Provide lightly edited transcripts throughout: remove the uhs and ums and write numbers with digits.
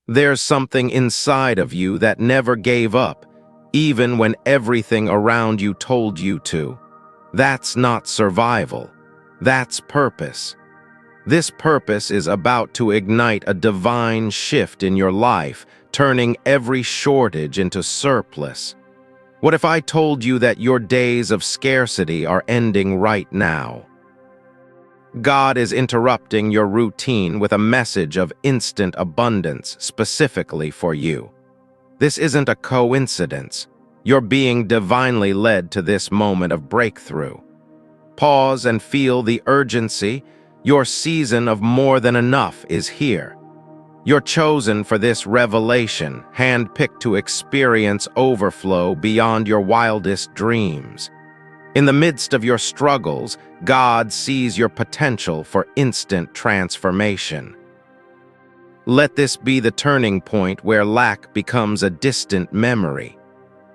There's something inside of you that never gave up, even when everything around you told you to. That's not survival. That's purpose. This purpose is about to ignite a divine shift in your life, turning every shortage into surplus. What if I told you that your days of scarcity are ending right now? God is interrupting your routine with a message of instant abundance specifically for you. This isn't a coincidence. You're being divinely led to this moment of breakthrough. Pause and feel the urgency. Your season of more than enough is here. You're chosen for this revelation, handpicked to experience overflow beyond your wildest dreams. In the midst of your struggles, God sees your potential for instant transformation. Let this be the turning point where lack becomes a distant memory.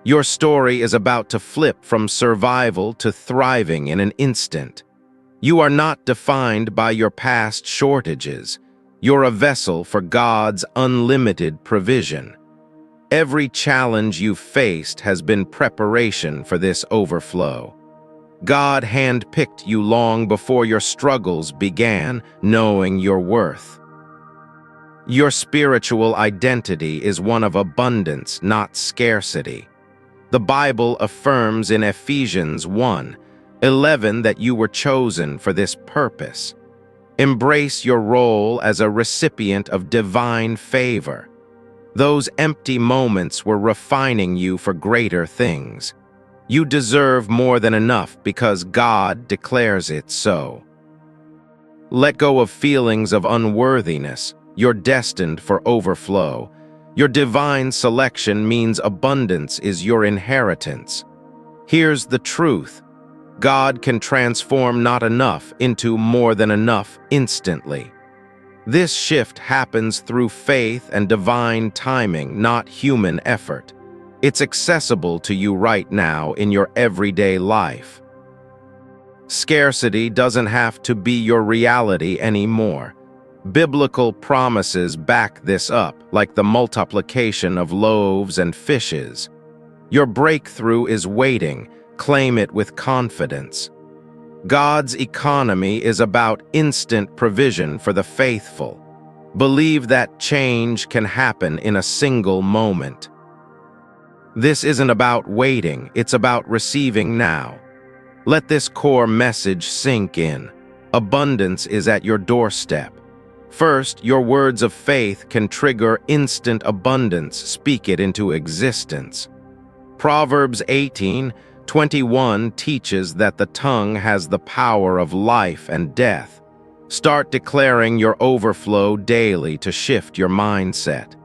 Your story is about to flip from survival to thriving in an instant. You are not defined by your past shortages. You're a vessel for God's unlimited provision. Every challenge you've faced has been preparation for this overflow. God handpicked you long before your struggles began, knowing your worth. Your spiritual identity is one of abundance, not scarcity. The Bible affirms in Ephesians 1:11 that you were chosen for this purpose. Embrace your role as a recipient of divine favor. Those empty moments were refining you for greater things. You deserve more than enough because God declares it so. Let go of feelings of unworthiness. You're destined for overflow. Your divine selection means abundance is your inheritance. Here's the truth. God can transform not enough into more than enough instantly. This shift happens through faith and divine timing, not human effort. It's accessible to you right now in your everyday life. Scarcity doesn't have to be your reality anymore. Biblical promises back this up, like the multiplication of loaves and fishes. Your breakthrough is waiting. Claim it with confidence. God's economy is about instant provision for the faithful. Believe that change can happen in a single moment. This isn't about waiting, it's about receiving now. Let this core message sink in. Abundance is at your doorstep. First, your words of faith can trigger instant abundance. Speak it into existence. Proverbs 18:21 teaches that the tongue has the power of life and death. Start declaring your overflow daily to shift your mindset.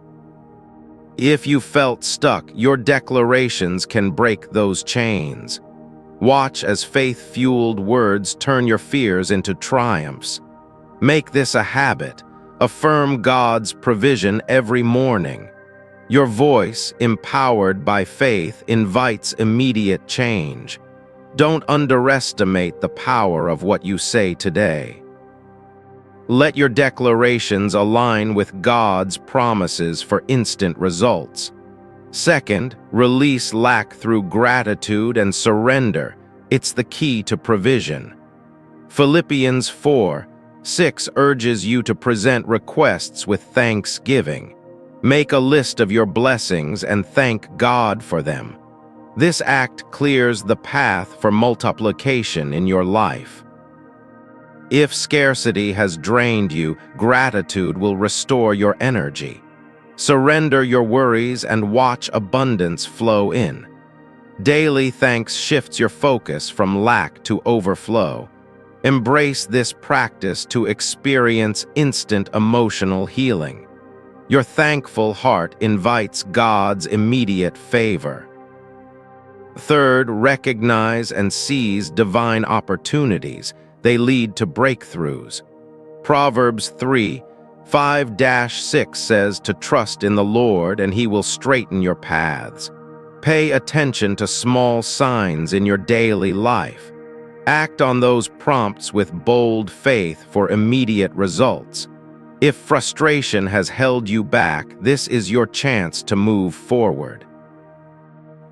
If you felt stuck, your declarations can break those chains. Watch as faith-fueled words turn your fears into triumphs. Make this a habit. Affirm God's provision every morning. Your voice, empowered by faith, invites immediate change. Don't underestimate the power of what you say today. Let your declarations align with God's promises for instant results. Second, release lack through gratitude and surrender. It's the key to provision. Philippians 4:6 urges you to present requests with thanksgiving. Make a list of your blessings and thank God for them. This act clears the path for multiplication in your life. If scarcity has drained you, gratitude will restore your energy. Surrender your worries and watch abundance flow in. Daily thanks shifts your focus from lack to overflow. Embrace this practice to experience instant emotional healing. Your thankful heart invites God's immediate favor. Third, recognize and seize divine opportunities. They lead to breakthroughs. Proverbs 3:5-6 says to trust in the Lord and He will straighten your paths. Pay attention to small signs in your daily life. Act on those prompts with bold faith for immediate results. If frustration has held you back, this is your chance to move forward.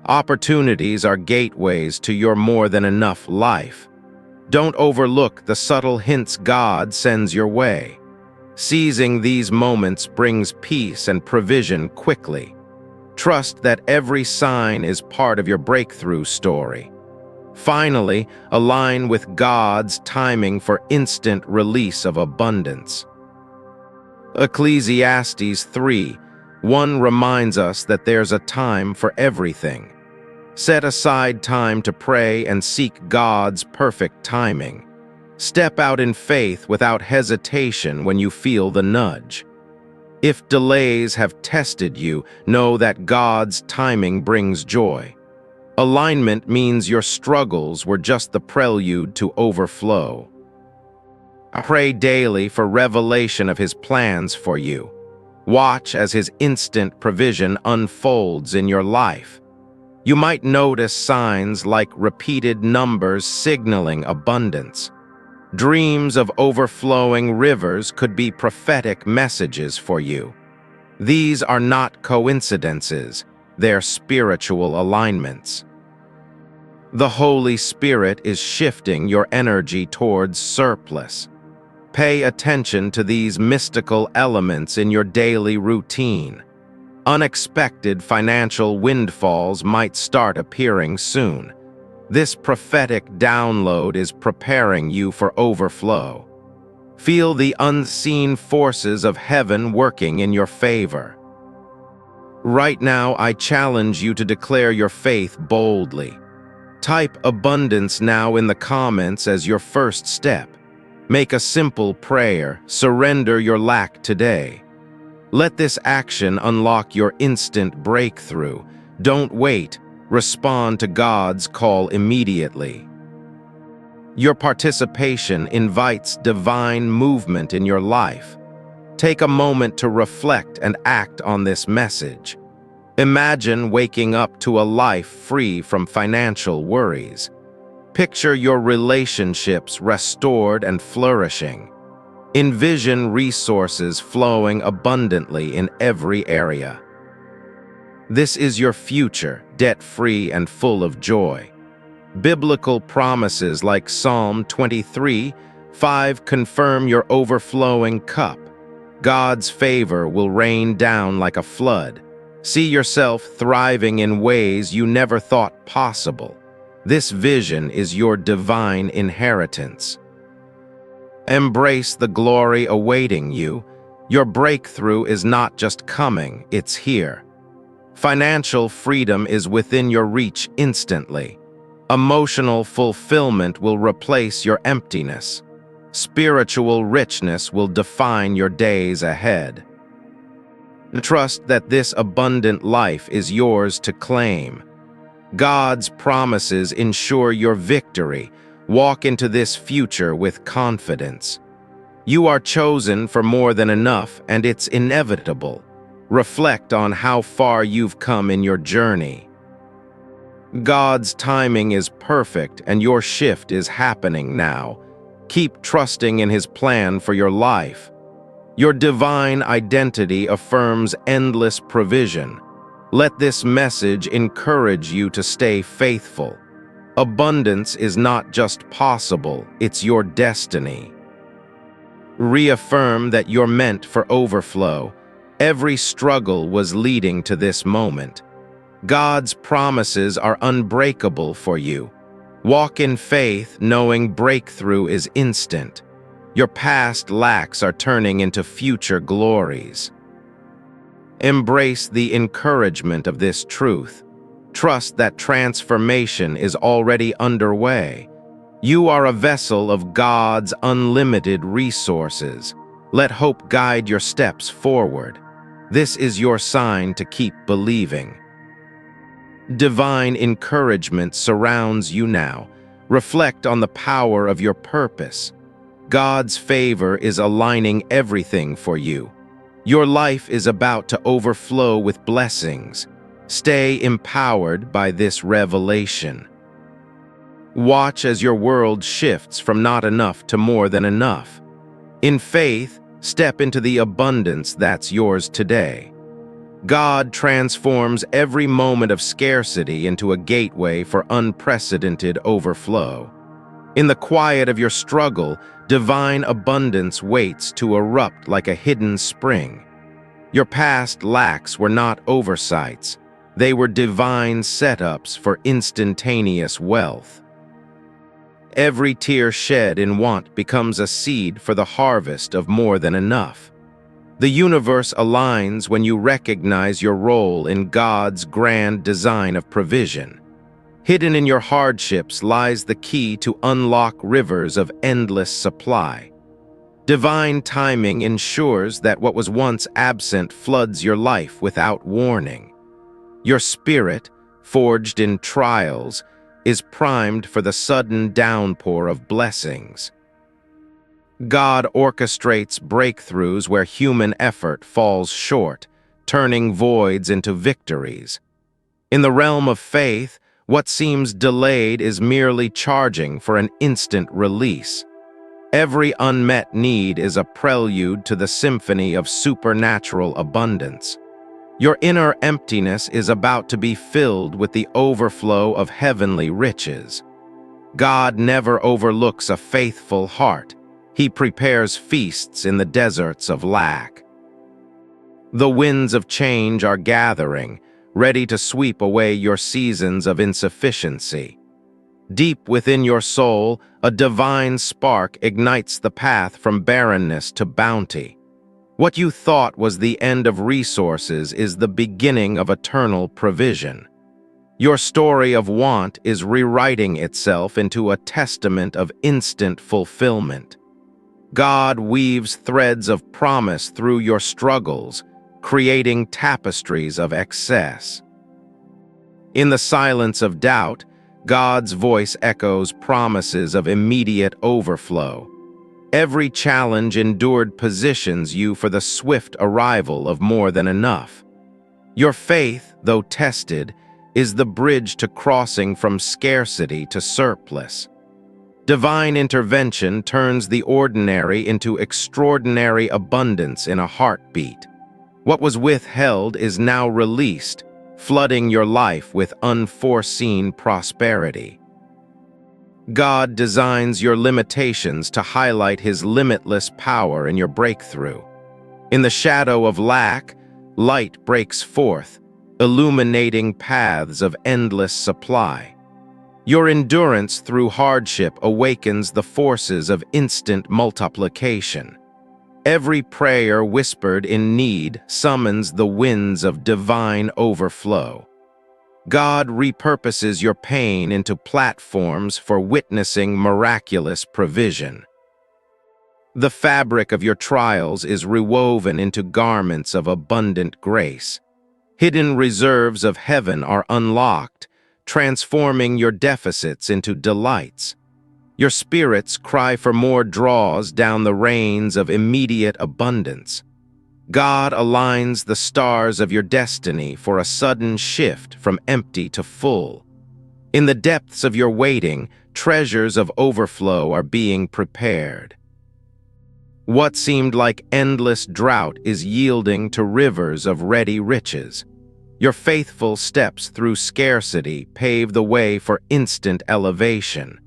Opportunities are gateways to your more than enough life. Don't overlook the subtle hints God sends your way. Seizing these moments brings peace and provision quickly. Trust that every sign is part of your breakthrough story. Finally, align with God's timing for instant release of abundance. Ecclesiastes 3:1 reminds us that there's a time for everything. Set aside time to pray and seek God's perfect timing. Step out in faith without hesitation when you feel the nudge. If delays have tested you, know that God's timing brings joy. Alignment means your struggles were just the prelude to overflow. Pray daily for revelation of His plans for you. Watch as His instant provision unfolds in your life. You might notice signs like repeated numbers signaling abundance. Dreams of overflowing rivers could be prophetic messages for you. These are not coincidences, they're spiritual alignments. The Holy Spirit is shifting your energy towards surplus. Pay attention to these mystical elements in your daily routine. Unexpected financial windfalls might start appearing soon. This prophetic download is preparing you for overflow. Feel the unseen forces of heaven working in your favor. Right now, I challenge you to declare your faith boldly. Type abundance now in the comments as your first step. Make a simple prayer, surrender your lack today. Let this action unlock your instant breakthrough. Don't wait, respond to God's call immediately. Your participation invites divine movement in your life. Take a moment to reflect and act on this message. Imagine waking up to a life free from financial worries. Picture your relationships restored and flourishing. Envision resources flowing abundantly in every area. This is your future, debt-free and full of joy. Biblical promises like Psalm 23:5 confirm your overflowing cup. God's favor will rain down like a flood. See yourself thriving in ways you never thought possible. This vision is your divine inheritance. Embrace the glory awaiting you. Your breakthrough is not just coming, it's here. Financial freedom is within your reach instantly. Emotional fulfillment will replace your emptiness. Spiritual richness will define your days ahead. Trust that this abundant life is yours to claim. God's promises ensure your victory. Walk into this future with confidence. You are chosen for more than enough, and it's inevitable. Reflect on how far you've come in your journey. God's timing is perfect, and your shift is happening now. Keep trusting in His plan for your life. Your divine identity affirms endless provision. Let this message encourage you to stay faithful. Abundance is not just possible, it's your destiny. Reaffirm that you're meant for overflow. Every struggle was leading to this moment. God's promises are unbreakable for you. Walk in faith, knowing breakthrough is instant. Your past lacks are turning into future glories. Embrace the encouragement of this truth. Trust that transformation is already underway. You are a vessel of God's unlimited resources. Let hope guide your steps forward. This is your sign to keep believing. Divine encouragement surrounds you now. Reflect on the power of your purpose. God's favor is aligning everything for you. Your life is about to overflow with blessings. Stay empowered by this revelation. Watch as your world shifts from not enough to more than enough. In faith, Step into the abundance that's yours today. God transforms every moment of scarcity into a gateway for unprecedented overflow. In the quiet of your struggle, divine abundance waits to erupt like a hidden spring. Your past lacks were not oversights. They were divine setups for instantaneous wealth. Every tear shed in want becomes a seed for the harvest of more than enough. The universe aligns when you recognize your role in God's grand design of provision. Hidden in your hardships lies the key to unlock rivers of endless supply. Divine timing ensures that what was once absent floods your life without warning. Your spirit, forged in trials, is primed for the sudden downpour of blessings. God orchestrates breakthroughs where human effort falls short, turning voids into victories. In the realm of faith, what seems delayed is merely charging for an instant release. Every unmet need is a prelude to the symphony of supernatural abundance. Your inner emptiness is about to be filled with the overflow of heavenly riches. God never overlooks a faithful heart. He prepares feasts in the deserts of lack. The winds of change are gathering, ready to sweep away your seasons of insufficiency. Deep within your soul, a divine spark ignites the path from barrenness to bounty. What you thought was the end of resources is the beginning of eternal provision. Your story of want is rewriting itself into a testament of instant fulfillment. God weaves threads of promise through your struggles, creating tapestries of excess. In the silence of doubt, God's voice echoes promises of immediate overflow. Every challenge endured positions you for the swift arrival of more than enough. Your faith, though tested, is the bridge to crossing from scarcity to surplus. Divine intervention turns the ordinary into extraordinary abundance in a heartbeat. What was withheld is now released, flooding your life with unforeseen prosperity. God designs your limitations to highlight His limitless power in your breakthrough. In the shadow of lack, light breaks forth, illuminating paths of endless supply. Your endurance through hardship awakens the forces of instant multiplication. Every prayer whispered in need summons the winds of divine overflow. God repurposes your pain into platforms for witnessing miraculous provision. The fabric of your trials is rewoven into garments of abundant grace. Hidden reserves of heaven are unlocked, transforming your deficits into delights. Your spirits cry for more draws down the rains of immediate abundance. God aligns the stars of your destiny for a sudden shift from empty to full. In the depths of your waiting, treasures of overflow are being prepared. What seemed like endless drought is yielding to rivers of ready riches. Your faithful steps through scarcity pave the way for instant elevation.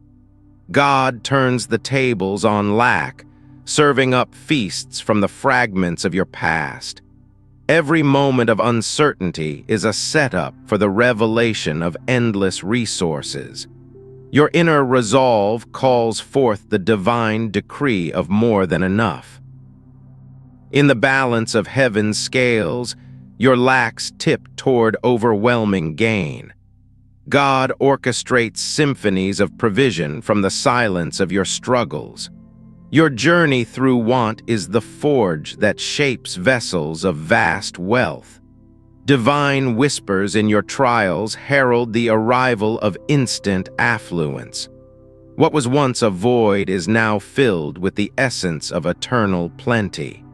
God turns the tables on lack, serving up feasts from the fragments of your past. Every moment of uncertainty is a setup for the revelation of endless resources. Your inner resolve calls forth the divine decree of more than enough. In the balance of heaven's scales, your lacks tip toward overwhelming gain. God orchestrates symphonies of provision from the silence of your struggles. Your journey through want is the forge that shapes vessels of vast wealth. Divine whispers in your trials herald the arrival of instant affluence. What was once a void is now filled with the essence of eternal plenty.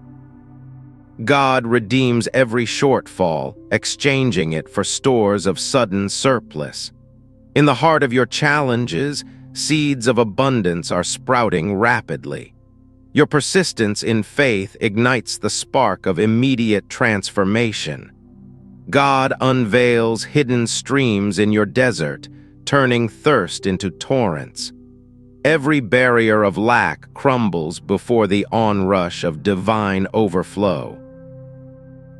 God redeems every shortfall, exchanging it for stores of sudden surplus. In the heart of your challenges, seeds of abundance are sprouting rapidly. Your persistence in faith ignites the spark of immediate transformation. God unveils hidden streams in your desert, turning thirst into torrents. Every barrier of lack crumbles before the onrush of divine overflow.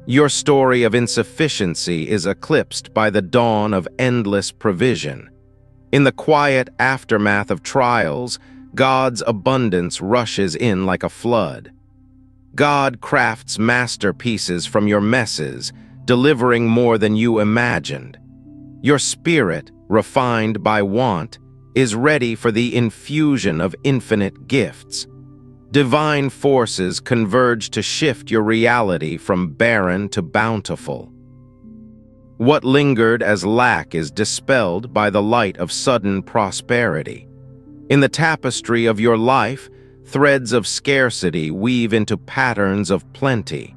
Your story of insufficiency is eclipsed by the dawn of endless provision. In the quiet aftermath of trials, God's abundance rushes in like a flood. God crafts masterpieces from your messes, delivering more than you imagined. Your spirit, refined by want, is ready for the infusion of infinite gifts. Divine forces converge to shift your reality from barren to bountiful. What lingered as lack is dispelled by the light of sudden prosperity. In the tapestry of your life, threads of scarcity weave into patterns of plenty.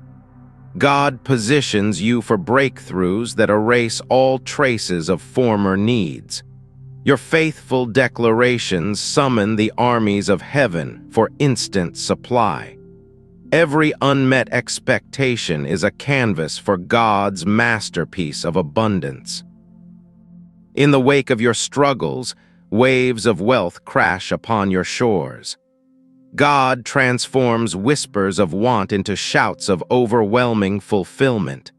God positions you for breakthroughs that erase all traces of former needs. Your faithful declarations summon the armies of heaven for instant supply. Every unmet expectation is a canvas for God's masterpiece of abundance. In the wake of your struggles, waves of wealth crash upon your shores. God transforms whispers of want into shouts of overwhelming fulfillment.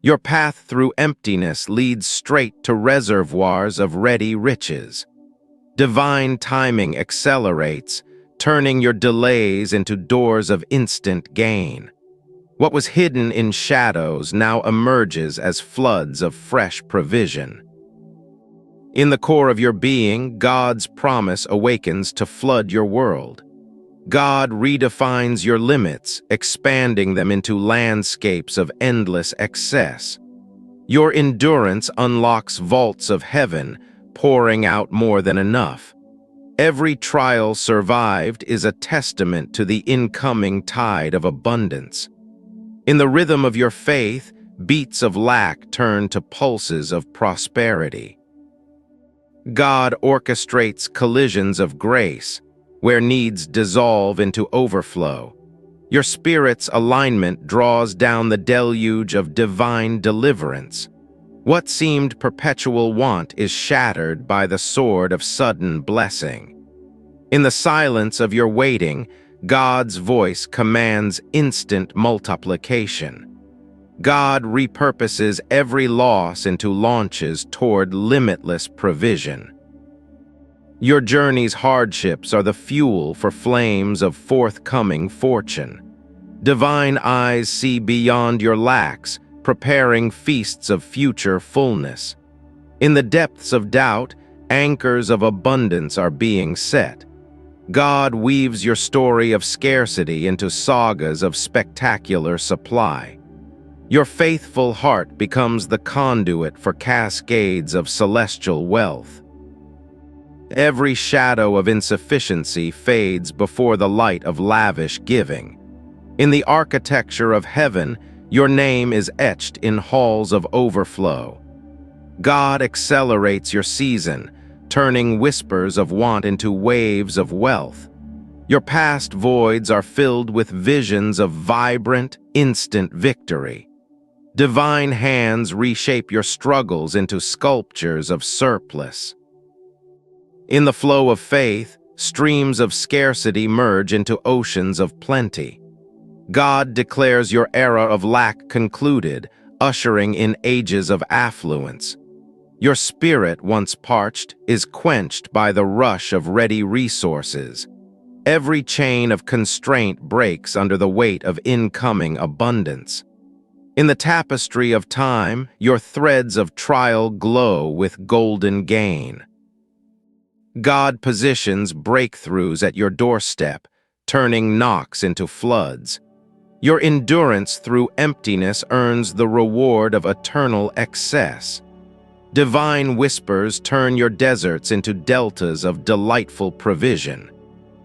Your path through emptiness leads straight to reservoirs of ready riches. Divine timing accelerates, turning your delays into doors of instant gain. What was hidden in shadows now emerges as floods of fresh provision. In the core of your being, God's promise awakens to flood your world. God redefines your limits, expanding them into landscapes of endless excess. Your endurance unlocks vaults of heaven, pouring out more than enough. Every trial survived is a testament to the incoming tide of abundance. In the rhythm of your faith, beats of lack turn to pulses of prosperity. God orchestrates collisions of grace, where needs dissolve into overflow. Your spirit's alignment draws down the deluge of divine deliverance. What seemed perpetual want is shattered by the sword of sudden blessing. In the silence of your waiting, God's voice commands instant multiplication. God repurposes every loss into launches toward limitless provision. Your journey's hardships are the fuel for flames of forthcoming fortune. Divine eyes see beyond your lacks, preparing feasts of future fullness. In the depths of doubt, anchors of abundance are being set. God weaves your story of scarcity into sagas of spectacular supply. Your faithful heart becomes the conduit for cascades of celestial wealth. Every shadow of insufficiency fades before the light of lavish giving. In the architecture of heaven, your name is etched in halls of overflow. God accelerates your season, turning whispers of want into waves of wealth. Your past voids are filled with visions of vibrant, instant victory. Divine hands reshape your struggles into sculptures of surplus. In the flow of faith, streams of scarcity merge into oceans of plenty. God declares your era of lack concluded, ushering in ages of affluence. Your spirit, once parched, is quenched by the rush of ready resources. Every chain of constraint breaks under the weight of incoming abundance. In the tapestry of time, your threads of trial glow with golden gain. God positions breakthroughs at your doorstep, turning knocks into floods. Your endurance through emptiness earns the reward of eternal excess. Divine whispers turn your deserts into deltas of delightful provision.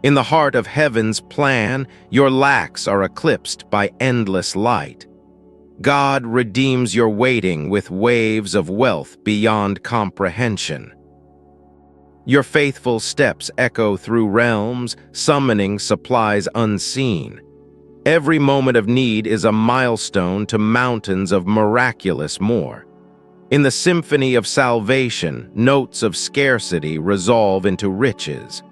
In the heart of heaven's plan, your lacks are eclipsed by endless light. God redeems your waiting with waves of wealth beyond comprehension. Your faithful steps echo through realms, summoning supplies unseen. Every moment of need is a milestone to mountains of miraculous more. In the symphony of salvation, notes of scarcity resolve into riches.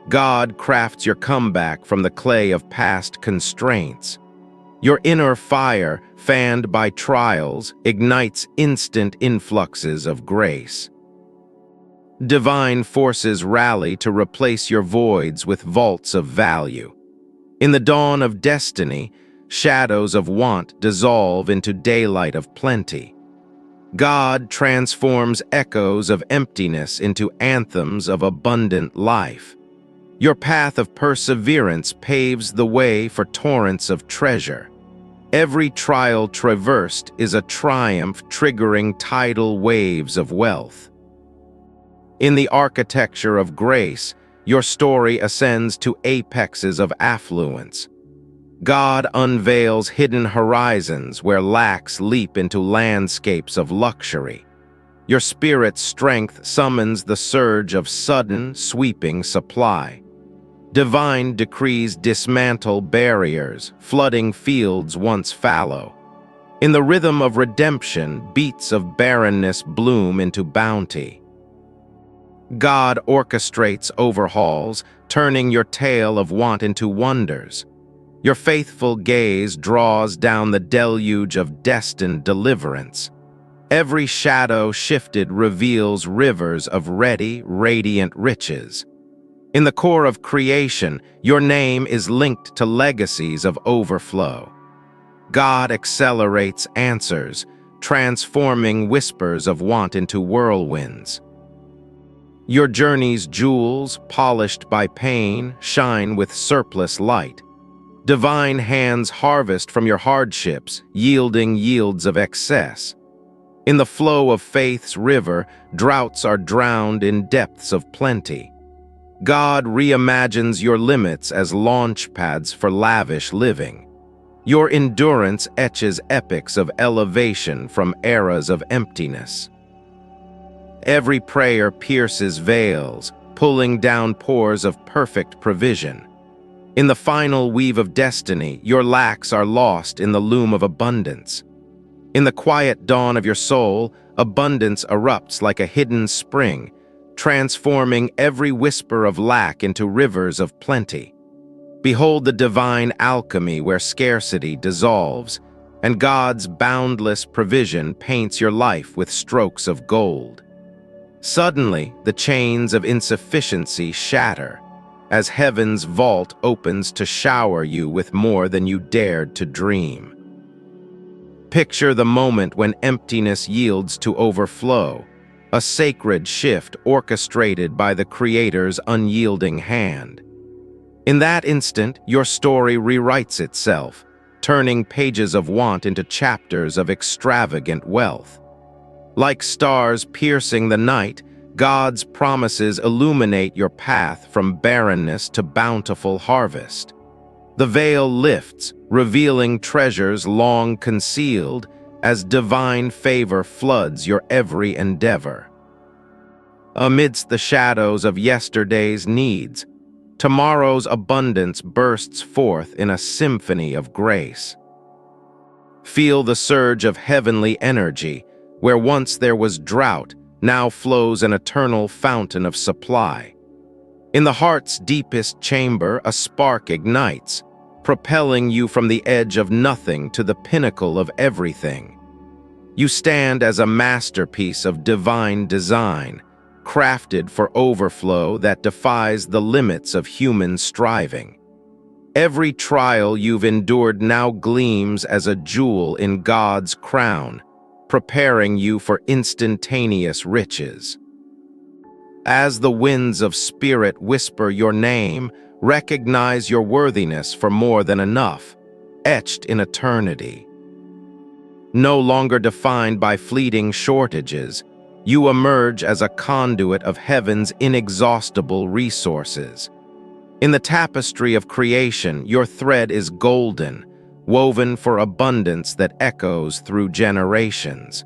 God crafts your comeback from the clay of past constraints. Your inner fire, fanned by trials, ignites instant influxes of grace. Divine forces rally to replace your voids with vaults of value. In the dawn of destiny, shadows of want dissolve into daylight of plenty. God transforms echoes of emptiness into anthems of abundant life. Your path of perseverance paves the way for torrents of treasure. Every trial traversed is a triumph triggering tidal waves of wealth. In the architecture of grace, your story ascends to apexes of affluence. God unveils hidden horizons where lacks leap into landscapes of luxury. Your spirit's strength summons the surge of sudden, sweeping supply. Divine decrees dismantle barriers, flooding fields once fallow. In the rhythm of redemption, beats of barrenness bloom into bounty. God orchestrates overhauls, turning your tale of want into wonders. Your faithful gaze draws down the deluge of destined deliverance. Every shadow shifted reveals rivers of ready, radiant riches. In the core of creation, your name is linked to legacies of overflow. God accelerates answers, transforming whispers of want into whirlwinds. Your journey's jewels, polished by pain, shine with surplus light. Divine hands harvest from your hardships, yielding yields of excess. In the flow of faith's river, droughts are drowned in depths of plenty. God reimagines your limits as launch pads for lavish living. Your endurance etches epics of elevation from eras of emptiness. Every prayer pierces veils, pulling down pores of perfect provision. In the final weave of destiny, your lacks are lost in the loom of abundance. In the quiet dawn of your soul, abundance erupts like a hidden spring, transforming every whisper of lack into rivers of plenty. Behold the divine alchemy where scarcity dissolves, and God's boundless provision paints your life with strokes of gold. Suddenly, the chains of insufficiency shatter, as heaven's vault opens to shower you with more than you dared to dream. Picture the moment when emptiness yields to overflow, a sacred shift orchestrated by the Creator's unyielding hand. In that instant, your story rewrites itself, turning pages of want into chapters of extravagant wealth. Like stars piercing the night, God's promises illuminate your path from barrenness to bountiful harvest. The veil lifts, revealing treasures long concealed, as divine favor floods your every endeavor. Amidst the shadows of yesterday's needs, tomorrow's abundance bursts forth in a symphony of grace. Feel the surge of heavenly energy. Where once there was drought, now flows an eternal fountain of supply. In the heart's deepest chamber, a spark ignites, propelling you from the edge of nothing to the pinnacle of everything. You stand as a masterpiece of divine design, crafted for overflow that defies the limits of human striving. Every trial you've endured now gleams as a jewel in God's crown, preparing you for instantaneous riches. As the winds of spirit whisper your name, recognize your worthiness for more than enough, etched in eternity. No longer defined by fleeting shortages, you emerge as a conduit of heaven's inexhaustible resources. In the tapestry of creation, your thread is golden, woven for abundance that echoes through generations.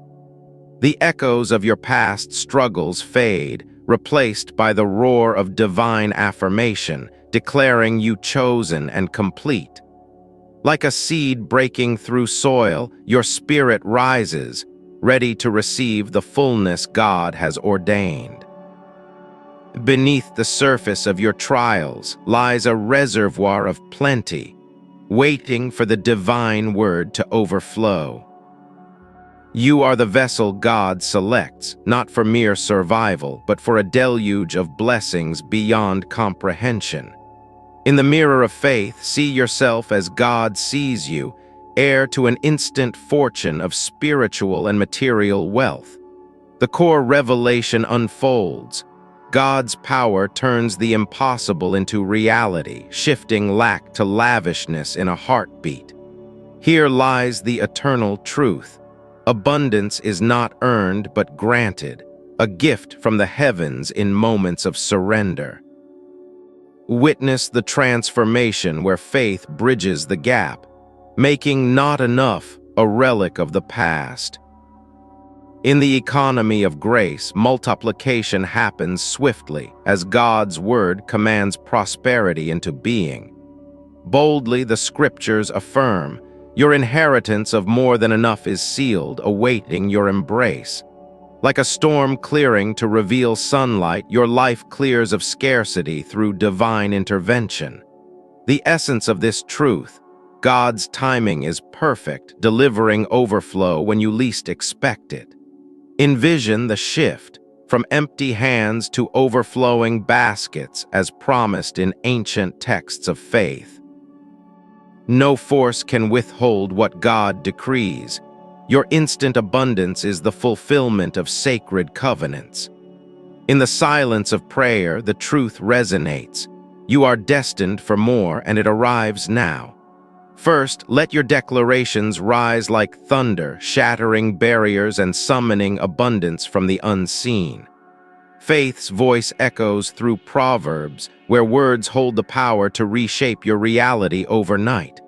The echoes of your past struggles fade, replaced by the roar of divine affirmation, declaring you chosen and complete. Like a seed breaking through soil, your spirit rises, ready to receive the fullness God has ordained. Beneath the surface of your trials lies a reservoir of plenty, waiting for the divine word to overflow. You are the vessel God selects, not for mere survival, but for a deluge of blessings beyond comprehension. In the mirror of faith, see yourself as God sees you, heir to an instant fortune of spiritual and material wealth. The core revelation unfolds. God's power turns the impossible into reality, shifting lack to lavishness in a heartbeat. Here lies the eternal truth. Abundance is not earned but granted, a gift from the heavens in moments of surrender. Witness the transformation where faith bridges the gap, making not enough a relic of the past. In the economy of grace, multiplication happens swiftly as God's word commands prosperity into being. Boldly the scriptures affirm, your inheritance of more than enough is sealed, awaiting your embrace. Like a storm clearing to reveal sunlight, your life clears of scarcity through divine intervention. The essence of this truth, God's timing is perfect, delivering overflow when you least expect it. Envision the shift, from empty hands to overflowing baskets as promised in ancient texts of faith. No force can withhold what God decrees. Your instant abundance is the fulfillment of sacred covenants. In the silence of prayer, the truth resonates. You are destined for more, and it arrives now. First, let your declarations rise like thunder, shattering barriers and summoning abundance from the unseen. Faith's voice echoes through Proverbs, where words hold the power to reshape your reality overnight.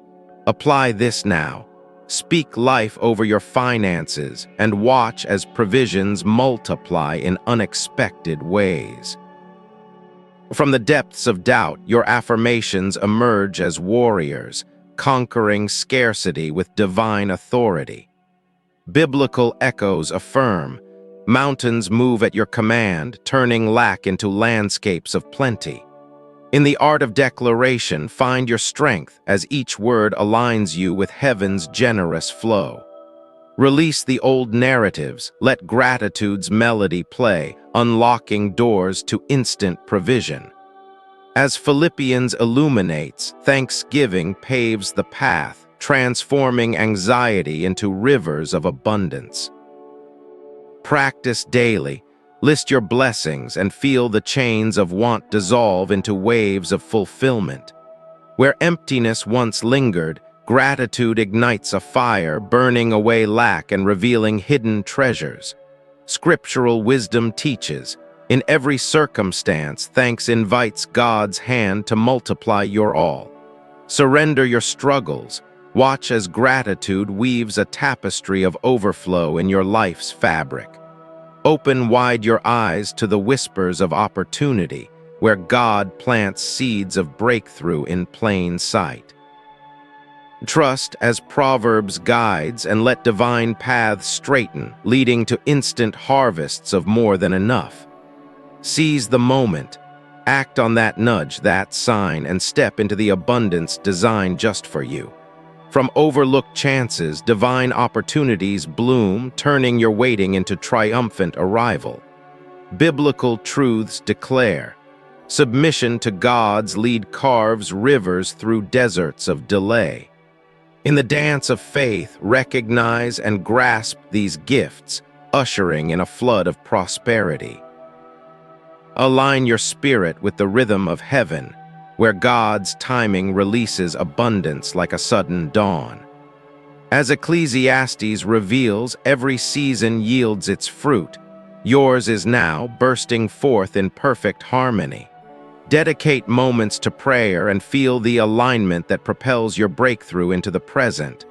Apply this now. Speak life over your finances and watch as provisions multiply in unexpected ways. From the depths of doubt, your affirmations emerge as warriors, conquering scarcity with divine authority. Biblical echoes affirm, mountains move at your command, turning lack into landscapes of plenty. In the art of declaration, find your strength as each word aligns you with heaven's generous flow. Release the old narratives, let gratitude's melody play, unlocking doors to instant provision. As Philippians illuminates, thanksgiving paves the path, transforming anxiety into rivers of abundance. Practice daily. List your blessings and feel the chains of want dissolve into waves of fulfillment. Where emptiness once lingered, gratitude ignites a fire, burning away lack and revealing hidden treasures. Scriptural wisdom teaches, in every circumstance, thanks invites God's hand to multiply your all. Surrender your struggles. Watch as gratitude weaves a tapestry of overflow in your life's fabric. Open wide your eyes to the whispers of opportunity, where God plants seeds of breakthrough in plain sight. Trust as Proverbs guides and let divine paths straighten, leading to instant harvests of more than enough. Seize the moment, act on that nudge, that sign, and step into the abundance designed just for you. From overlooked chances, divine opportunities bloom, turning your waiting into triumphant arrival. Biblical truths declare, submission to God's lead carves rivers through deserts of delay. In the dance of faith, recognize and grasp these gifts, ushering in a flood of prosperity. Align your spirit with the rhythm of heaven, where God's timing releases abundance like a sudden dawn. As Ecclesiastes reveals, every season yields its fruit. Yours is now bursting forth in perfect harmony. Dedicate moments to prayer and feel the alignment that propels your breakthrough into the present.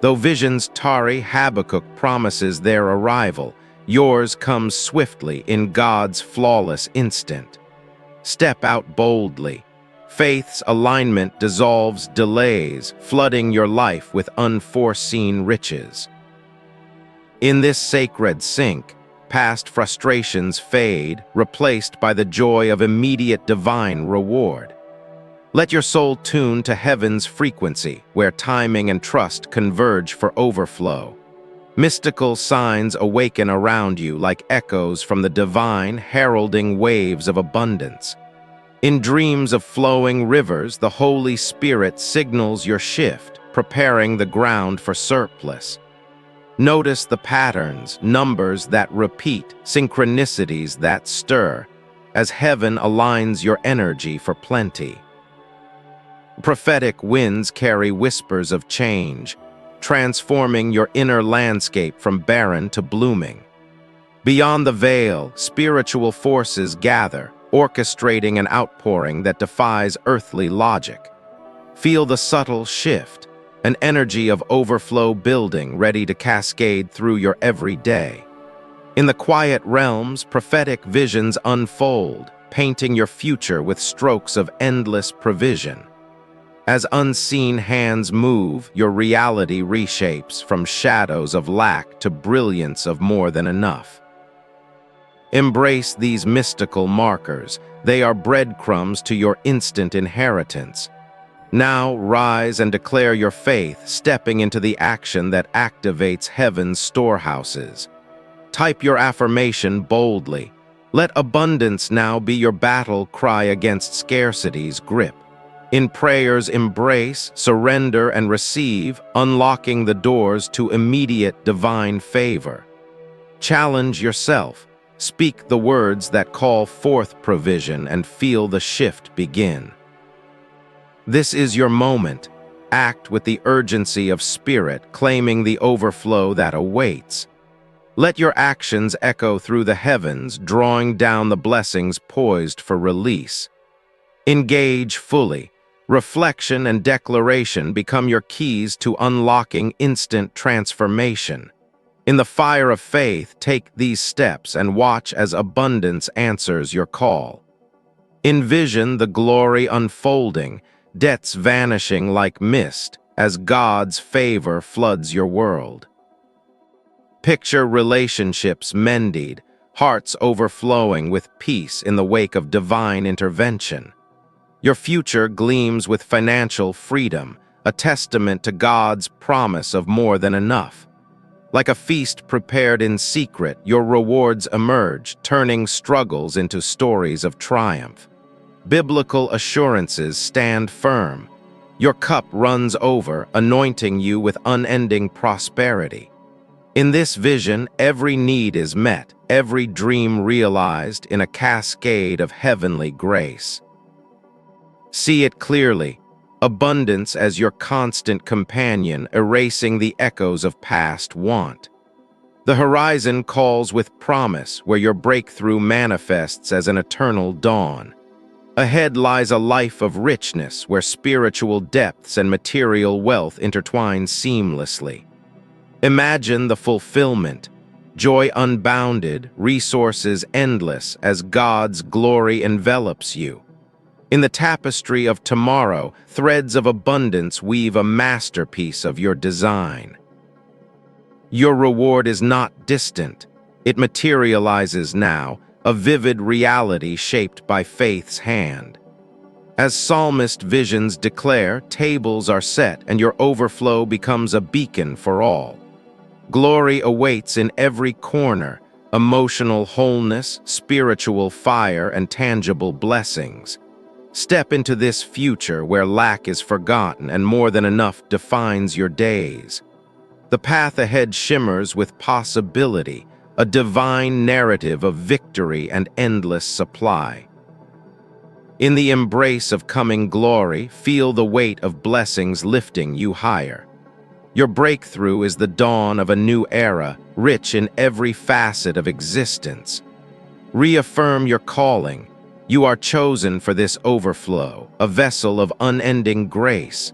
Though visions tarry, Habakkuk promises their arrival, Yours comes swiftly in God's flawless instant. Step out boldly. Faith's alignment dissolves delays, flooding your life with unforeseen riches. In this sacred sync, past frustrations fade, replaced by the joy of immediate divine reward. Let your soul tune to heaven's frequency, where timing and trust converge for overflow. Mystical signs awaken around you like echoes from the divine, heralding waves of abundance. In dreams of flowing rivers, the Holy Spirit signals your shift, preparing the ground for surplus. Notice the patterns, numbers that repeat, synchronicities that stir, as heaven aligns your energy for plenty. Prophetic winds carry whispers of change, transforming your inner landscape from barren to blooming. Beyond the veil, spiritual forces gather, orchestrating an outpouring that defies earthly logic. Feel the subtle shift, an energy of overflow building ready to cascade through your everyday. In the quiet realms, prophetic visions unfold, painting your future with strokes of endless provision. As unseen hands move, your reality reshapes from shadows of lack to brilliance of more than enough. Embrace these mystical markers. They are breadcrumbs to your instant inheritance. Now rise and declare your faith, stepping into the action that activates heaven's storehouses. Type your affirmation boldly. Let abundance now be your battle cry against scarcity's grip. In prayers, embrace, surrender, and receive, unlocking the doors to immediate divine favor. Challenge yourself. Speak the words that call forth provision and feel the shift begin. This is your moment. Act with the urgency of spirit, claiming the overflow that awaits. Let your actions echo through the heavens, drawing down the blessings poised for release. Engage fully. Reflection and declaration become your keys to unlocking instant transformation. In the fire of faith, take these steps and watch as abundance answers your call. Envision the glory unfolding, debts vanishing like mist as God's favor floods your world. Picture relationships mended, hearts overflowing with peace in the wake of divine intervention. Your future gleams with financial freedom, a testament to God's promise of more than enough. Like a feast prepared in secret, your rewards emerge, turning struggles into stories of triumph. Biblical assurances stand firm. Your cup runs over, anointing you with unending prosperity. In this vision, every need is met, every dream realized in a cascade of heavenly grace. See it clearly, abundance as your constant companion, erasing the echoes of past want. The horizon calls with promise, where your breakthrough manifests as an eternal dawn. Ahead lies a life of richness, where spiritual depths and material wealth intertwine seamlessly. Imagine the fulfillment, joy unbounded, resources endless, as God's glory envelops you. In the tapestry of tomorrow, threads of abundance weave a masterpiece of your design. Your reward is not distant. It materializes now, a vivid reality shaped by faith's hand. As psalmist visions declare, tables are set and your overflow becomes a beacon for all. Glory awaits in every corner, emotional wholeness, spiritual fire, and tangible blessings. Step into this future where lack is forgotten and more than enough defines your days. The path ahead shimmers with possibility, a divine narrative of victory and endless supply. In the embrace of coming glory, feel the weight of blessings lifting you higher. Your breakthrough is the dawn of a new era, rich in every facet of existence. Reaffirm your calling. You are chosen for this overflow, a vessel of unending grace.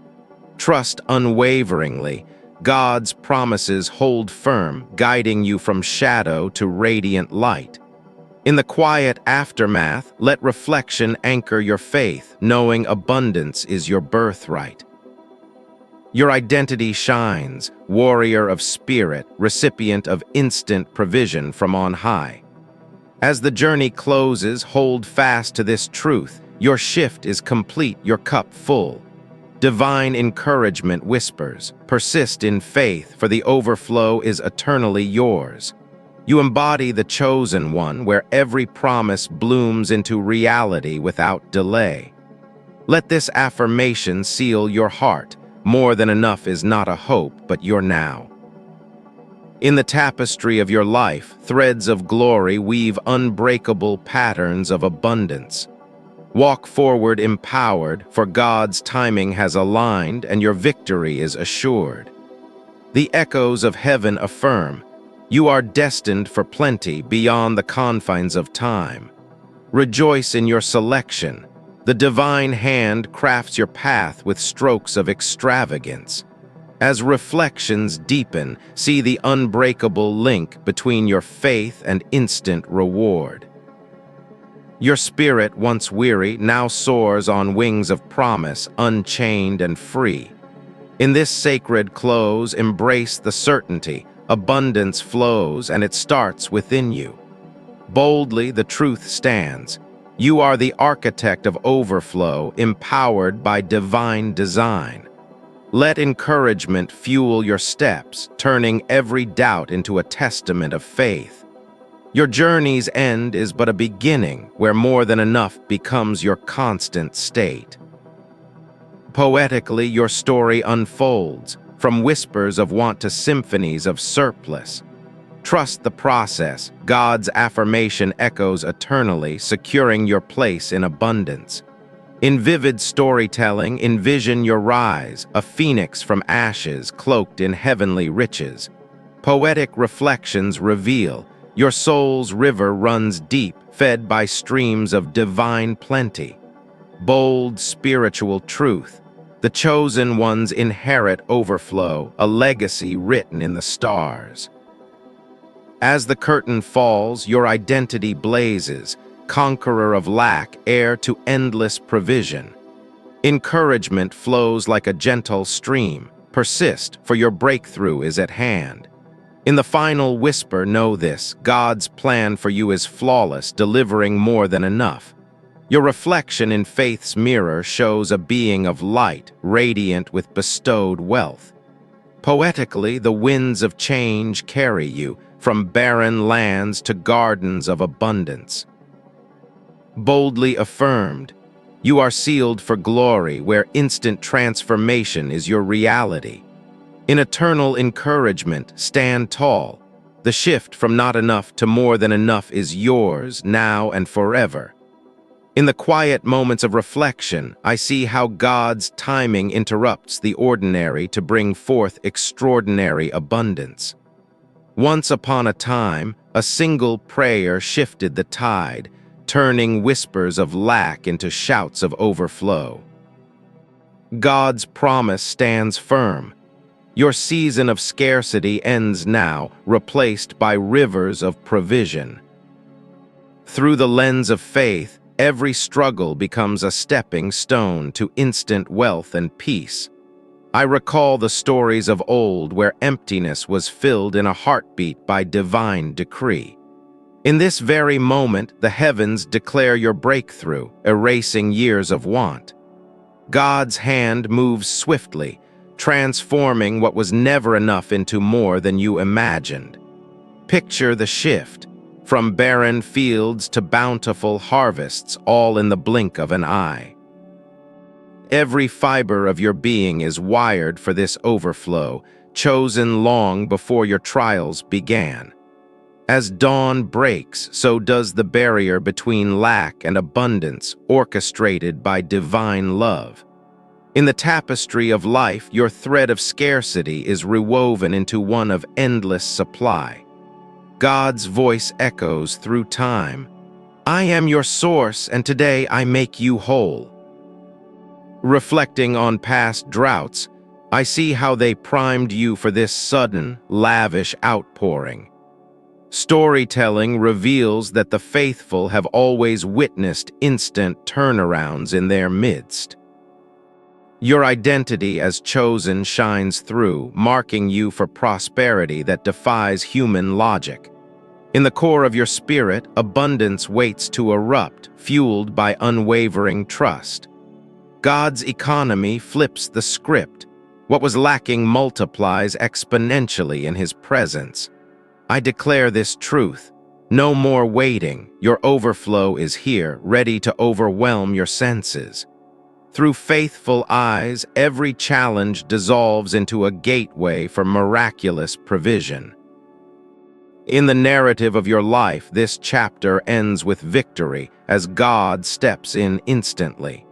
Trust unwaveringly. God's promises hold firm, guiding you from shadow to radiant light. In the quiet aftermath, let reflection anchor your faith, knowing abundance is your birthright. Your identity shines, warrior of spirit, recipient of instant provision from on high. As the journey closes, hold fast to this truth. Your shift is complete, your cup full. Divine encouragement whispers, persist in faith, for the overflow is eternally yours. You embody the chosen one, where every promise blooms into reality without delay. Let this affirmation seal your heart. More than enough is not a hope, but your now. In the tapestry of your life, threads of glory weave unbreakable patterns of abundance. Walk forward empowered, for God's timing has aligned and your victory is assured. The echoes of heaven affirm, you are destined for plenty beyond the confines of time. Rejoice in your selection. The divine hand crafts your path with strokes of extravagance. As reflections deepen, see the unbreakable link between your faith and instant reward. Your spirit, once weary, now soars on wings of promise, unchained and free. In this sacred close, embrace the certainty. Abundance flows, and it starts within you. Boldly, the truth stands. You are the architect of overflow, empowered by divine design. Let encouragement fuel your steps, turning every doubt into a testament of faith. Your journey's end is but a beginning, where more than enough becomes your constant state. Poetically, your story unfolds, from whispers of want to symphonies of surplus. Trust the process. God's affirmation echoes eternally, securing your place in abundance. In vivid storytelling, envision your rise, a phoenix from ashes cloaked in heavenly riches. Poetic reflections reveal, your soul's river runs deep, fed by streams of divine plenty. Bold spiritual truth. The chosen ones inherit overflow, a legacy written in the stars. As the curtain falls, your identity blazes, conqueror of lack, heir to endless provision. Encouragement flows like a gentle stream. Persist, for your breakthrough is at hand. In the final whisper, know this: God's plan for you is flawless, delivering more than enough. Your reflection in faith's mirror shows a being of light, radiant with bestowed wealth. Poetically, the winds of change carry you, from barren lands to gardens of abundance. Boldly affirmed, you are sealed for glory, where instant transformation is your reality. In eternal encouragement, stand tall. The shift from not enough to more than enough is yours, now and forever. In the quiet moments of reflection, I see how God's timing interrupts the ordinary to bring forth extraordinary abundance. Once upon a time, a single prayer shifted the tide, turning whispers of lack into shouts of overflow. God's promise stands firm. Your season of scarcity ends now, replaced by rivers of provision. Through the lens of faith, every struggle becomes a stepping stone to instant wealth and peace. I recall the stories of old where emptiness was filled in a heartbeat by divine decree. In this very moment, the heavens declare your breakthrough, erasing years of want. God's hand moves swiftly, transforming what was never enough into more than you imagined. Picture the shift, from barren fields to bountiful harvests, all in the blink of an eye. Every fiber of your being is wired for this overflow, chosen long before your trials began. As dawn breaks, so does the barrier between lack and abundance, orchestrated by divine love. In the tapestry of life, your thread of scarcity is rewoven into one of endless supply. God's voice echoes through time. I am your source, and today I make you whole. Reflecting on past droughts, I see how they primed you for this sudden, lavish outpouring. Storytelling reveals that the faithful have always witnessed instant turnarounds in their midst. Your identity as chosen shines through, marking you for prosperity that defies human logic. In the core of your spirit, abundance waits to erupt, fueled by unwavering trust. God's economy flips the script. What was lacking multiplies exponentially in His presence. I declare this truth. No more waiting. Your overflow is here, ready to overwhelm your senses. Through faithful eyes, every challenge dissolves into a gateway for miraculous provision. In the narrative of your life, this chapter ends with victory as God steps in instantly.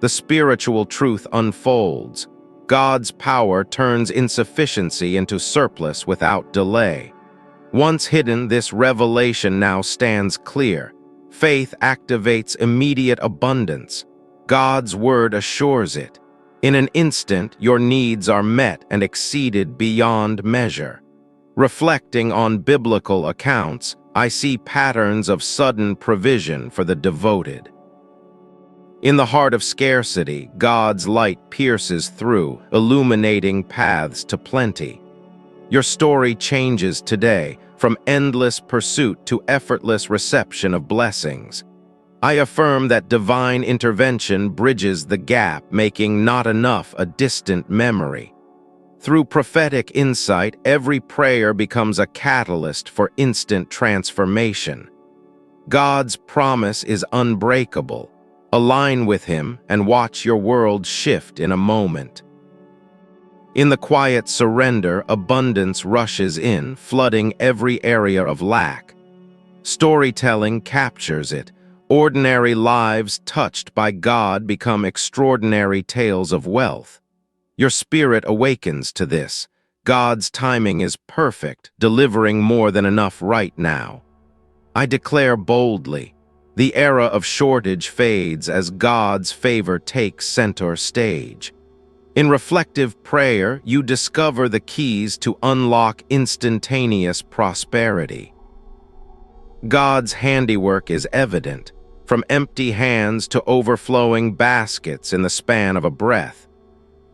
The spiritual truth unfolds. God's power turns insufficiency into surplus without delay. Once hidden, this revelation now stands clear. Faith activates immediate abundance. God's word assures it. In an instant, your needs are met and exceeded beyond measure. Reflecting on biblical accounts, I see patterns of sudden provision for the devoted. In the heart of scarcity, God's light pierces through, illuminating paths to plenty. Your story changes today, from endless pursuit to effortless reception of blessings. I affirm that divine intervention bridges the gap, making not enough a distant memory. Through prophetic insight, every prayer becomes a catalyst for instant transformation. God's promise is unbreakable. Align with Him and watch your world shift in a moment. In the quiet surrender, abundance rushes in, flooding every area of lack. Storytelling captures it. Ordinary lives touched by God become extraordinary tales of wealth. Your spirit awakens to this. God's timing is perfect, delivering more than enough right now. I declare boldly, the era of shortage fades as God's favor takes center stage. In reflective prayer, you discover the keys to unlock instantaneous prosperity. God's handiwork is evident, from empty hands to overflowing baskets in the span of a breath.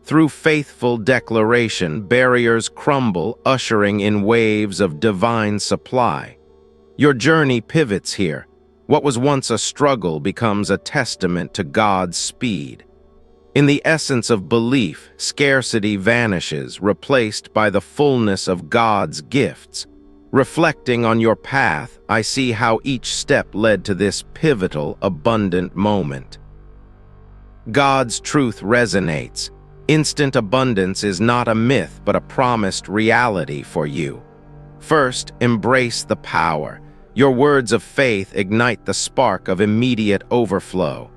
Through faithful declaration, barriers crumble, ushering in waves of divine supply. Your journey pivots here. What was once a struggle becomes a testament to God's speed. In the essence of belief, scarcity vanishes, replaced by the fullness of God's gifts. Reflecting on your path, I see how each step led to this pivotal, abundant moment. God's truth resonates. Instant abundance is not a myth, but a promised reality for you. First, embrace the power. Your words of faith ignite the spark of immediate overflow.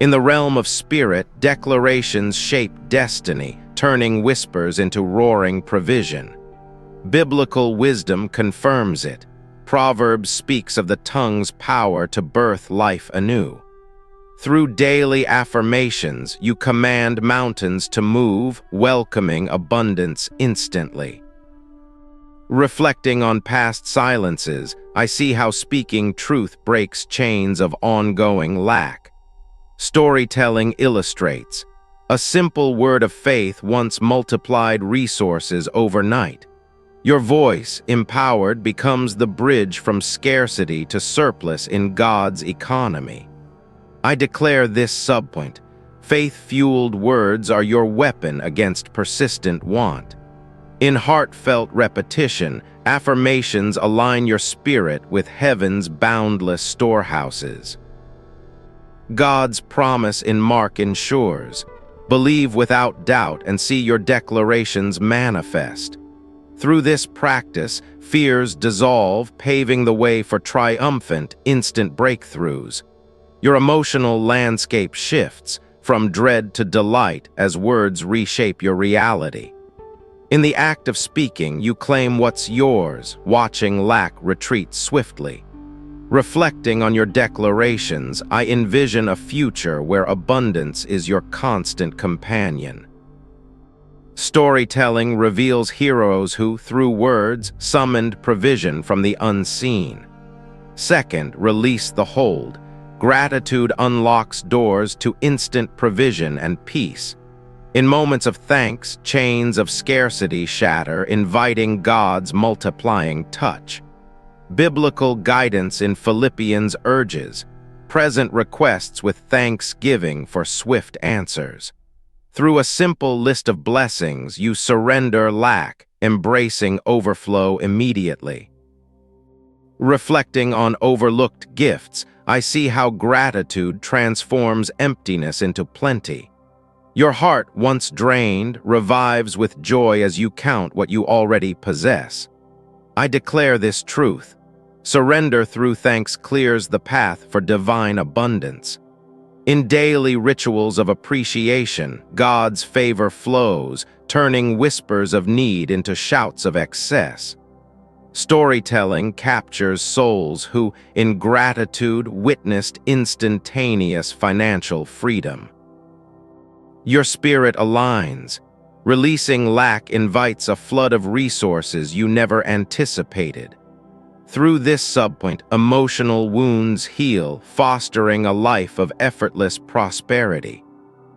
In the realm of spirit, declarations shape destiny, turning whispers into roaring provision. Biblical wisdom confirms it. Proverbs speaks of the tongue's power to birth life anew. Through daily affirmations, you command mountains to move, welcoming abundance instantly. Reflecting on past silences, I see how speaking truth breaks chains of ongoing lack. Storytelling illustrates. A simple word of faith once multiplied resources overnight. Your voice, empowered, becomes the bridge from scarcity to surplus in God's economy. I declare this subpoint. Faith-fueled words are your weapon against persistent want. In heartfelt repetition, affirmations align your spirit with heaven's boundless storehouses. God's promise in Mark ensures, believe without doubt and see your declarations manifest. Through this practice, fears dissolve, paving the way for triumphant, instant breakthroughs. Your emotional landscape shifts, from dread to delight, as words reshape your reality. In the act of speaking, you claim what's yours, watching lack retreat swiftly. Reflecting on your declarations, I envision a future where abundance is your constant companion. Storytelling reveals heroes who, through words, summoned provision from the unseen. Second, release the hold. Gratitude unlocks doors to instant provision and peace. In moments of thanks, chains of scarcity shatter, inviting God's multiplying touch. Biblical guidance in Philippians urges, present requests with thanksgiving for swift answers. Through a simple list of blessings, you surrender lack, embracing overflow immediately. Reflecting on overlooked gifts, I see how gratitude transforms emptiness into plenty. Your heart, once drained, revives with joy as you count what you already possess. I declare this truth. Surrender through thanks clears the path for divine abundance. In daily rituals of appreciation, God's favor flows, turning whispers of need into shouts of excess. Storytelling captures souls who, in gratitude, witnessed instantaneous financial freedom. Your spirit aligns. Releasing lack invites a flood of resources you never anticipated. Through this subpoint, emotional wounds heal, fostering a life of effortless prosperity.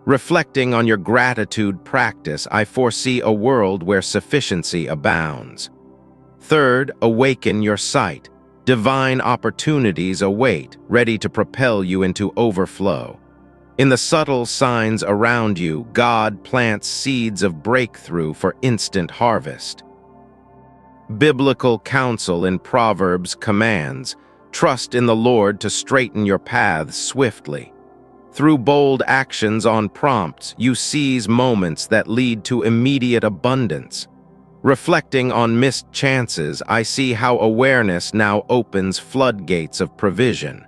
Reflecting on your gratitude practice, I foresee a world where sufficiency abounds. Third, awaken your sight. Divine opportunities await, ready to propel you into overflow. In the subtle signs around you, God plants seeds of breakthrough for instant harvest. Biblical counsel in Proverbs commands, trust in the Lord to straighten your paths swiftly. Through bold actions on prompts, you seize moments that lead to immediate abundance. Reflecting on missed chances, I see how awareness now opens floodgates of provision.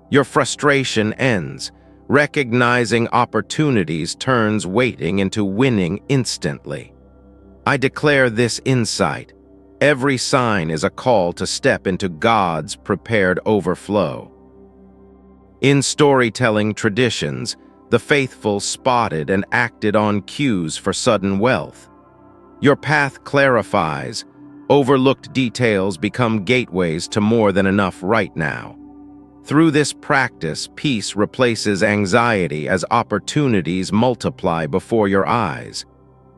Your frustration ends. Recognizing opportunities turns waiting into winning instantly. I declare this insight. Every sign is a call to step into God's prepared overflow. In storytelling traditions, the faithful spotted and acted on cues for sudden wealth. Your path clarifies. Overlooked details become gateways to more than enough right now. Through this practice, peace replaces anxiety as opportunities multiply before your eyes.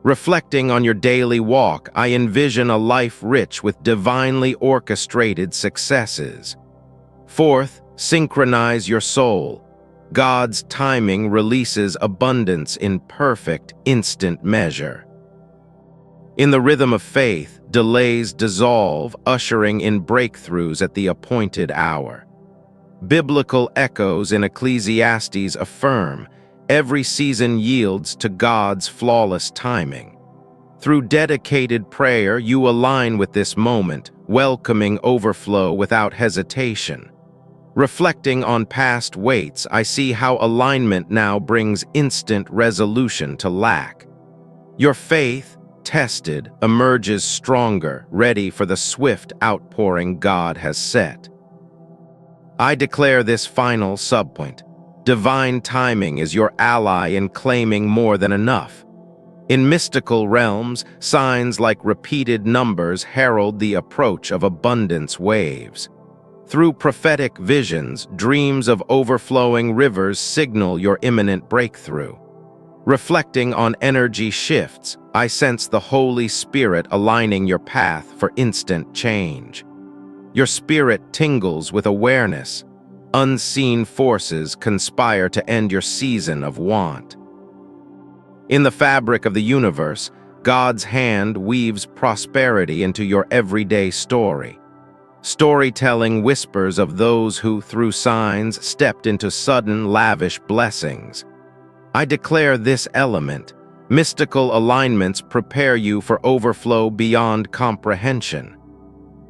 Reflecting on your daily walk, I envision a life rich with divinely orchestrated successes. Fourth, synchronize your soul. God's timing releases abundance in perfect, instant measure. In the rhythm of faith, delays dissolve, ushering in breakthroughs at the appointed hour. Biblical echoes in Ecclesiastes affirm, every season yields to God's flawless timing. Through dedicated prayer, you align with this moment, welcoming overflow without hesitation. Reflecting on past waits, I see how alignment now brings instant resolution to lack. Your faith, tested, emerges stronger, ready for the swift outpouring God has set. I declare this final subpoint. Divine timing is your ally in claiming more than enough. In mystical realms, signs like repeated numbers herald the approach of abundance waves. Through prophetic visions, dreams of overflowing rivers signal your imminent breakthrough. Reflecting on energy shifts, I sense the Holy Spirit aligning your path for instant change. Your spirit tingles with awareness. Unseen forces conspire to end your season of want. In the fabric of the universe, God's hand weaves prosperity into your everyday story. Storytelling whispers of those who, through signs, stepped into sudden, lavish blessings. I declare this element. Mystical alignments prepare you for overflow beyond comprehension.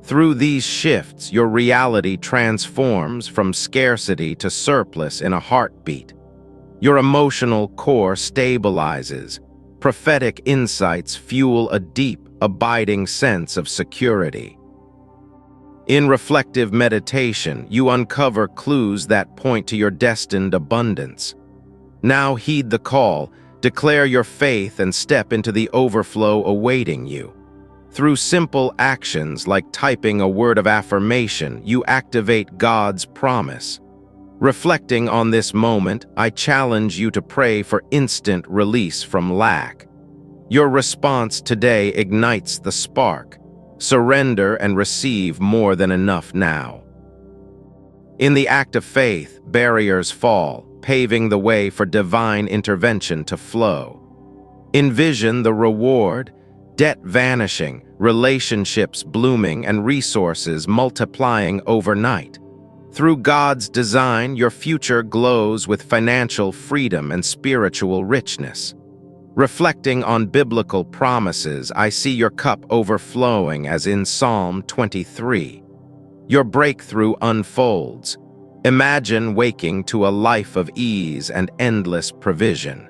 Through these shifts, your reality transforms from scarcity to surplus in a heartbeat. Your emotional core stabilizes. Prophetic insights fuel a deep, abiding sense of security. In reflective meditation, you uncover clues that point to your destined abundance. Now heed the call. Declare your faith and step into the overflow awaiting you. Through simple actions like typing a word of affirmation, you activate God's promise. Reflecting on this moment, I challenge you to pray for instant release from lack. Your response today ignites the spark. Surrender and receive more than enough now. In the act of faith, barriers fall, paving the way for divine intervention to flow. Envision the reward, debt vanishing, relationships blooming, and resources multiplying overnight. Through God's design, your future glows with financial freedom and spiritual richness. Reflecting on biblical promises, I see your cup overflowing as in Psalm 23. Your breakthrough unfolds. Imagine waking to a life of ease and endless provision.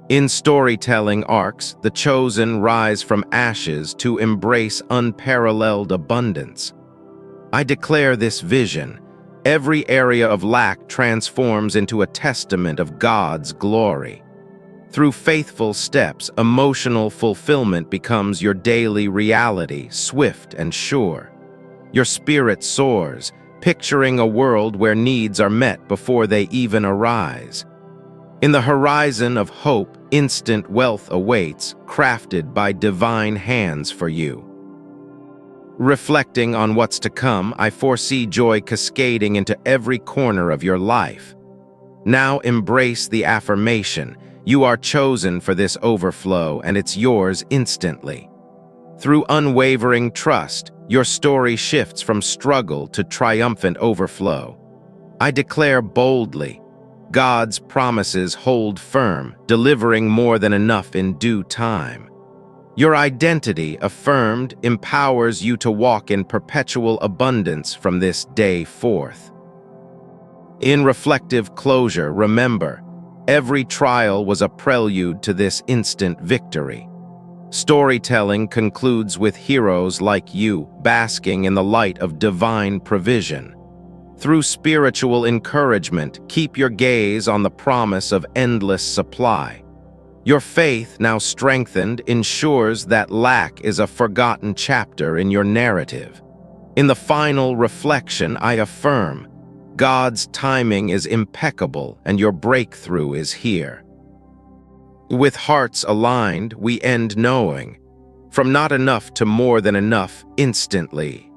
In storytelling arcs, the chosen rise from ashes to embrace unparalleled abundance. I declare this vision. Every area of lack transforms into a testament of God's glory. Through faithful steps, emotional fulfillment becomes your daily reality, swift and sure. Your spirit soars, picturing a world where needs are met before they even arise. In the horizon of hope, instant wealth awaits, crafted by divine hands for you. Reflecting on what's to come, I foresee joy cascading into every corner of your life. Now embrace the affirmation. You are chosen for this overflow, and it's yours instantly. Through unwavering trust, your story shifts from struggle to triumphant overflow. I declare boldly, God's promises hold firm, delivering more than enough in due time. Your identity, affirmed, empowers you to walk in perpetual abundance from this day forth. In reflective closure, remember, every trial was a prelude to this instant victory. Storytelling concludes with heroes like you basking in the light of divine provision. Through spiritual encouragement, keep your gaze on the promise of endless supply. Your faith, now strengthened, ensures that lack is a forgotten chapter in your narrative. In the final reflection, I affirm, God's timing is impeccable and your breakthrough is here. With hearts aligned, we end knowing, from not enough to more than enough instantly.